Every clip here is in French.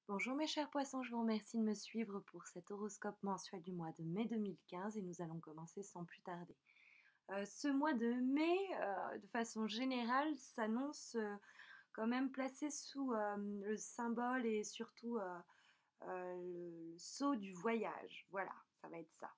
Bonjour mes chers poissons, je vous remercie de me suivre pour cet horoscope mensuel du mois de mai 2015 et nous allons commencer sans plus tarder. Ce mois de mai, de façon générale, s'annonce quand même placé sous le symbole et surtout le sceau du voyage. Voilà, ça va être ça.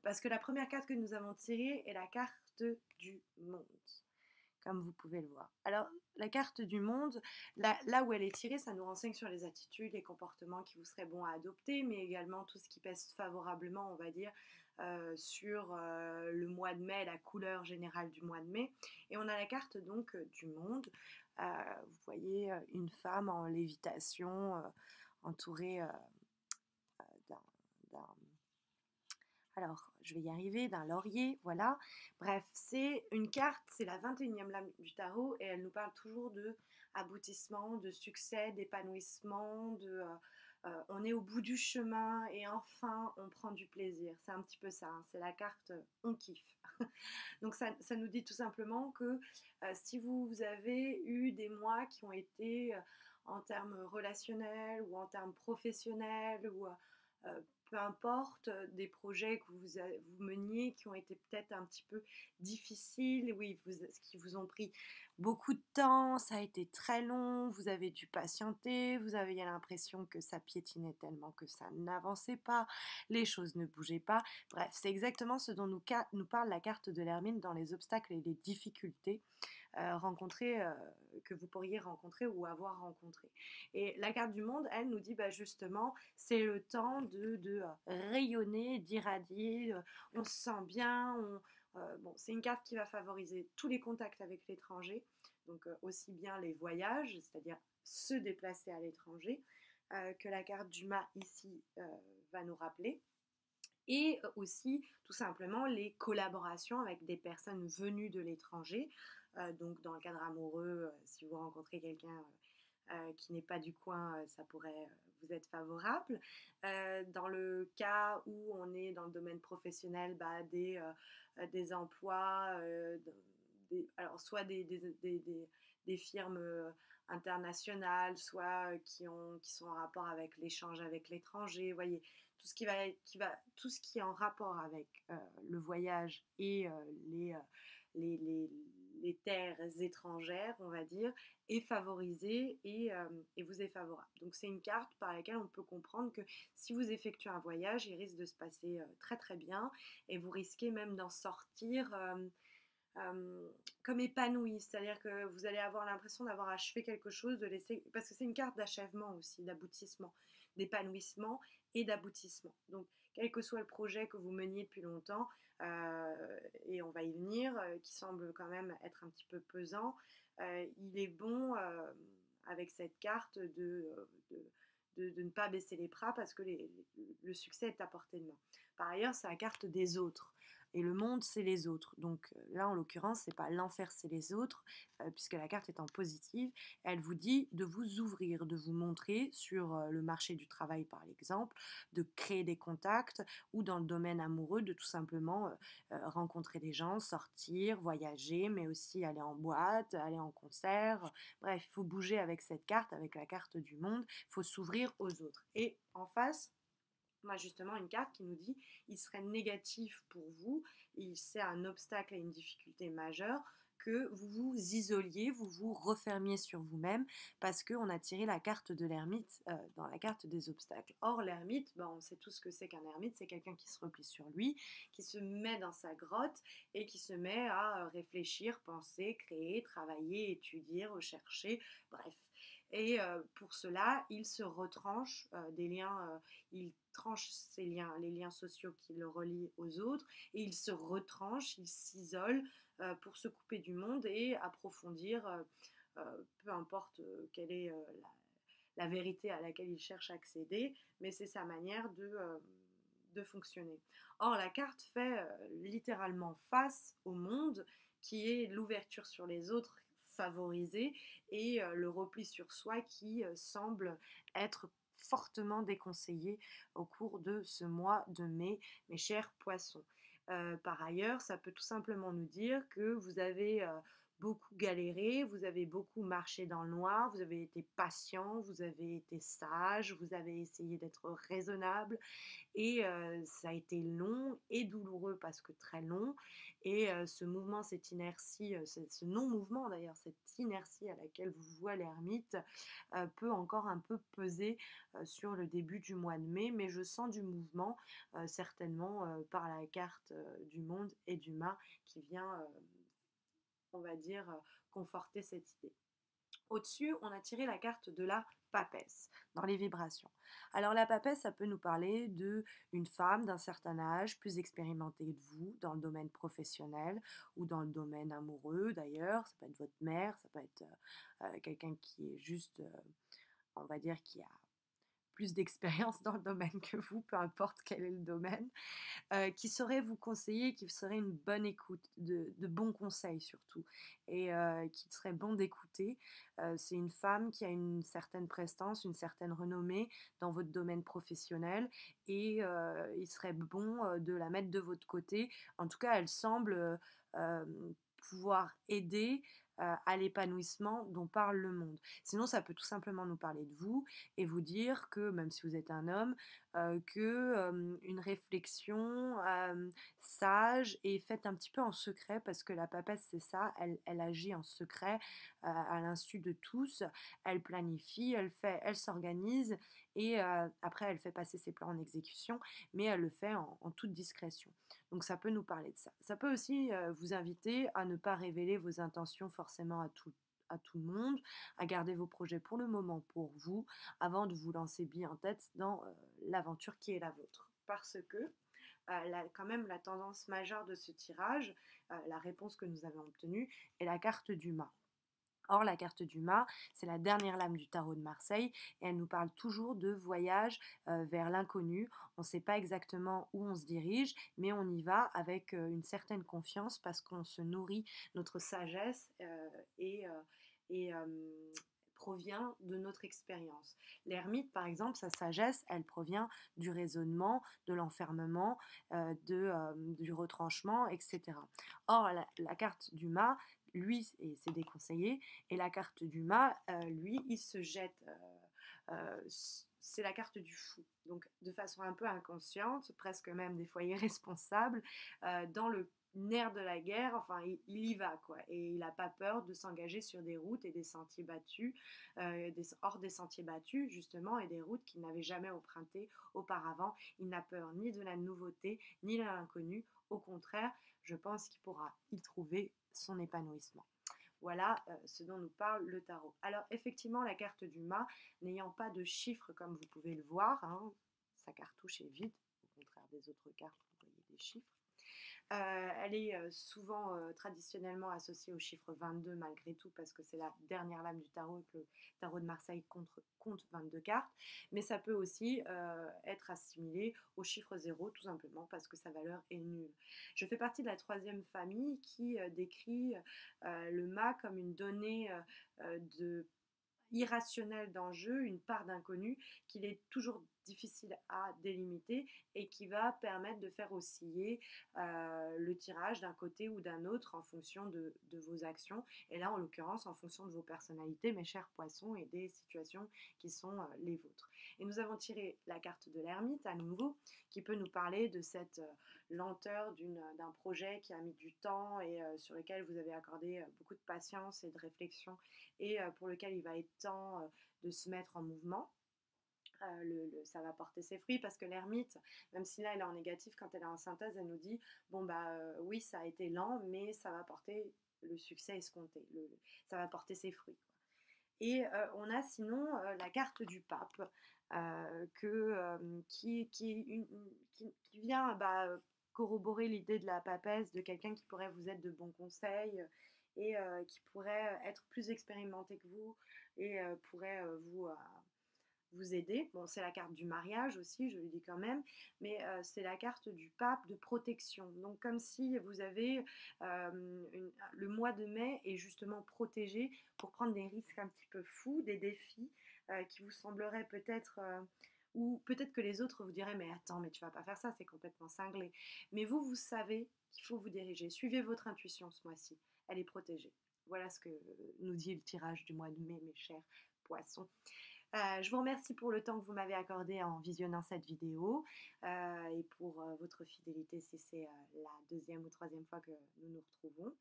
Parce que la première carte que nous avons tirée est la carte du monde, comme vous pouvez le voir. Alors, la carte du monde, là où elle est tirée, ça nous renseigne sur les attitudes, les comportements qui vous seraient bons à adopter, mais également tout ce qui pèse favorablement, on va dire, sur le mois de mai, la couleur générale du mois de mai. Et on a la carte donc du monde. Vous voyez une femme en lévitation, entourée d'un d'un alors, je vais y arriver, d'un laurier, voilà. Bref, c'est une carte, c'est la 21e lame du tarot et elle nous parle toujours de aboutissement, de succès, d'épanouissement, on est au bout du chemin et enfin on prend du plaisir. C'est un petit peu ça, hein, c'est la carte on kiffe. Donc ça nous dit tout simplement que si vous avez eu des mois qui ont été en termes relationnels ou en termes professionnels ou peu importe, des projets que vous meniez qui ont été peut-être un petit peu difficiles, oui, qui vous ont pris beaucoup de temps, ça a été très long, vous avez dû patienter, vous avez l'impression que ça piétinait tellement que ça n'avançait pas, les choses ne bougeaient pas. Bref, c'est exactement ce dont nous parle la carte de l'hermine dans les obstacles et les difficultés rencontrées, que vous pourriez rencontrer ou avoir rencontrées. Et la carte du monde, elle nous dit bah, justement, c'est le temps de rayonner, d'irradier, on se sent bien, bon, c'est une carte qui va favoriser tous les contacts avec l'étranger, donc aussi bien les voyages, c'est-à-dire se déplacer à l'étranger, que la carte du mât ici va nous rappeler et aussi tout simplement les collaborations avec des personnes venues de l'étranger. Donc dans le cadre amoureux, si vous rencontrez quelqu'un qui n'est pas du coin, ça pourrait vous être favorable. Dans le cas où on est dans le domaine professionnel, bah, des emplois, alors soit des firmes internationales, soit qui sont en rapport avec l'échange avec l'étranger. Vous voyez, tout ce qui est en rapport avec le voyage et les, les, les terres étrangères, on va dire, est favorisé et vous est favorable. Donc c'est une carte par laquelle on peut comprendre que si vous effectuez un voyage, il risque de se passer très très bien et vous risquez même d'en sortir comme épanoui, c'est-à-dire que vous allez avoir l'impression d'avoir achevé quelque chose, de laisser, parce que c'est une carte d'achèvement aussi, d'aboutissement, d'épanouissement et d'aboutissement. Donc, quel que soit le projet que vous meniez depuis longtemps, et on va y venir, qui semble quand même être un petit peu pesant, il est bon avec cette carte de ne pas baisser les bras parce que le succès est à portée de main. Par ailleurs, c'est la carte des autres. Et le monde, c'est les autres. Donc là, en l'occurrence, c'est pas l'enfer, c'est les autres, puisque la carte est en positive. Elle vous dit de vous ouvrir, de vous montrer sur le marché du travail, par exemple, de créer des contacts, ou dans le domaine amoureux, de tout simplement rencontrer des gens, sortir, voyager, mais aussi aller en boîte, aller en concert. Bref, il faut bouger avec cette carte, avec la carte du monde. Il faut s'ouvrir aux autres. Et en face, on a justement une carte qui nous dit il serait négatif pour vous, c'est un obstacle à une difficulté majeure que vous vous isoliez, vous vous refermiez sur vous-même parce qu'on a tiré la carte de l'ermite dans la carte des obstacles. Or, l'ermite, ben, on sait tous ce que c'est qu'un ermite, c'est quelqu'un qui se replie sur lui, qui se met dans sa grotte et qui se met à réfléchir, penser, créer, travailler, étudier, rechercher, bref. Et pour cela, il se retranche des liens, il tranche ces liens, les liens sociaux qui le relient aux autres, et il se retranche, il s'isole pour se couper du monde et approfondir, peu importe quelle est la vérité à laquelle il cherche à accéder, mais c'est sa manière de fonctionner. Or, la carte fait littéralement face au monde, qui est l'ouverture sur les autres favorisée et le repli sur soi qui semble être fortement déconseillé au cours de ce mois de mai, mes chers poissons. Par ailleurs, ça peut tout simplement nous dire que vous avez beaucoup galéré, vous avez beaucoup marché dans le noir, vous avez été patient, vous avez été sage, vous avez essayé d'être raisonnable et ça a été long et douloureux parce que très long et ce mouvement, cette inertie, ce non-mouvement d'ailleurs, cette inertie à laquelle vous voit l'ermite peut encore un peu peser sur le début du mois de mai, mais je sens du mouvement, certainement par la carte du monde et du mât qui vient, on va dire, conforter cette idée. Au-dessus, on a tiré la carte de la papesse dans les vibrations. Alors la papesse, ça peut nous parler de une femme d'un certain âge, plus expérimentée que vous, dans le domaine professionnel ou dans le domaine amoureux d'ailleurs. Ça peut être votre mère, ça peut être quelqu'un qui est juste, on va dire, qui a plus d'expérience dans le domaine que vous, peu importe quel est le domaine, qui saurait vous conseiller, qui serait une bonne écoute, de bons conseils surtout, et qui serait bon d'écouter. C'est une femme qui a une certaine prestance, une certaine renommée dans votre domaine professionnel, et il serait bon de la mettre de votre côté. En tout cas, elle semble pouvoir aider à l'épanouissement dont parle le monde. Sinon, ça peut tout simplement nous parler de vous et vous dire que, même si vous êtes un homme, que une réflexion sage et faite un petit peu en secret, parce que la papesse c'est ça, elle agit en secret à l'insu de tous, elle planifie, elle s'organise et après elle fait passer ses plans en exécution, mais elle le fait en toute discrétion. Donc ça peut nous parler de ça. Ça peut aussi vous inviter à ne pas révéler vos intentions forcément à tout le monde, à garder vos projets pour le moment pour vous, avant de vous lancer bien en tête dans l'aventure qui est la vôtre. Parce que quand même la tendance majeure de ce tirage, la réponse que nous avons obtenue, est la carte du mât. Or, la carte du mât, c'est la dernière lame du tarot de Marseille et elle nous parle toujours de voyage vers l'inconnu. On ne sait pas exactement où on se dirige, mais on y va avec une certaine confiance parce qu'on se nourrit, notre sagesse et provient de notre expérience. L'ermite, par exemple, sa sagesse, elle provient du raisonnement, de l'enfermement, du retranchement, etc. Or, la carte du mât, lui, c'est déconseillé, et la carte du mât, lui, il se jette. C'est la carte du fou. Donc, de façon un peu inconsciente, presque même des fois irresponsable, dans le nerf de la guerre, enfin, il y va, quoi. Et il n'a pas peur de s'engager sur des routes et des sentiers battus, hors des sentiers battus, justement, et des routes qu'il n'avait jamais empruntées auparavant. Il n'a peur ni de la nouveauté, ni de l'inconnu. Au contraire, je pense qu'il pourra y trouver son épanouissement. Voilà ce dont nous parle le tarot. Alors effectivement, la carte du mât, n'ayant pas de chiffres comme vous pouvez le voir, hein, sa cartouche est vide, au contraire des autres cartes, vous voyez des chiffres. Elle est souvent traditionnellement associée au chiffre 22 malgré tout parce que c'est la dernière lame du tarot et que le tarot de Marseille compte 22 cartes. Mais ça peut aussi être assimilé au chiffre 0 tout simplement parce que sa valeur est nulle. Je fais partie de la troisième famille qui décrit le mât comme une donnée de irrationnel d'enjeu, une part d'inconnu qu'il est toujours difficile à délimiter et qui va permettre de faire osciller le tirage d'un côté ou d'un autre en fonction de vos actions et là en l'occurrence en fonction de vos personnalités mes chers poissons et des situations qui sont les vôtres. Et nous avons tiré la carte de l'ermite à nouveau qui peut nous parler de cette lenteur d'un projet qui a mis du temps et sur lequel vous avez accordé beaucoup de patience et de réflexion et pour lequel il va être temps de se mettre en mouvement. Ça va porter ses fruits parce que l'ermite, même si là elle est en négatif, quand elle est en synthèse, elle nous dit bon bah oui ça a été lent mais ça va porter le succès escompté, ça va porter ses fruits. Et on a sinon la carte du pape qui vient corroborer l'idée de la papesse, de quelqu'un qui pourrait vous être de bons conseils et qui pourrait être plus expérimenté que vous et pourrait vous aider. Bon, c'est la carte du mariage aussi, je le dis quand même, mais c'est la carte du pape de protection. Donc comme si vous avez le mois de mai est justement protégé pour prendre des risques un petit peu fous, des défis qui vous sembleraient peut-être ou peut-être que les autres vous diraient mais attends mais tu vas pas faire ça, c'est complètement cinglé. Mais vous savez qu'il faut vous diriger. Suivez votre intuition ce mois-ci, elle est protégée. Voilà ce que nous dit le tirage du mois de mai, mes chers poissons. Je vous remercie pour le temps que vous m'avez accordé en visionnant cette vidéo et pour votre fidélité si c'est la deuxième ou troisième fois que nous nous retrouvons.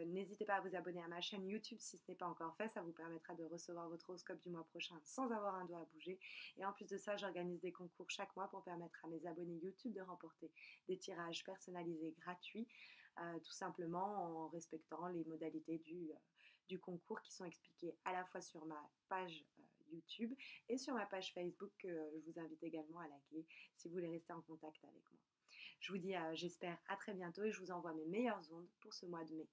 N'hésitez pas à vous abonner à ma chaîne YouTube si ce n'est pas encore fait, ça vous permettra de recevoir votre horoscope du mois prochain sans avoir un doigt à bouger. Et en plus de ça, j'organise des concours chaque mois pour permettre à mes abonnés YouTube de remporter des tirages personnalisés gratuits, tout simplement en respectant les modalités du concours qui sont expliquées à la fois sur ma page YouTube et sur ma page Facebook que je vous invite également à liker si vous voulez rester en contact avec moi. Je vous dis, j'espère, à très bientôt et je vous envoie mes meilleures ondes pour ce mois de mai.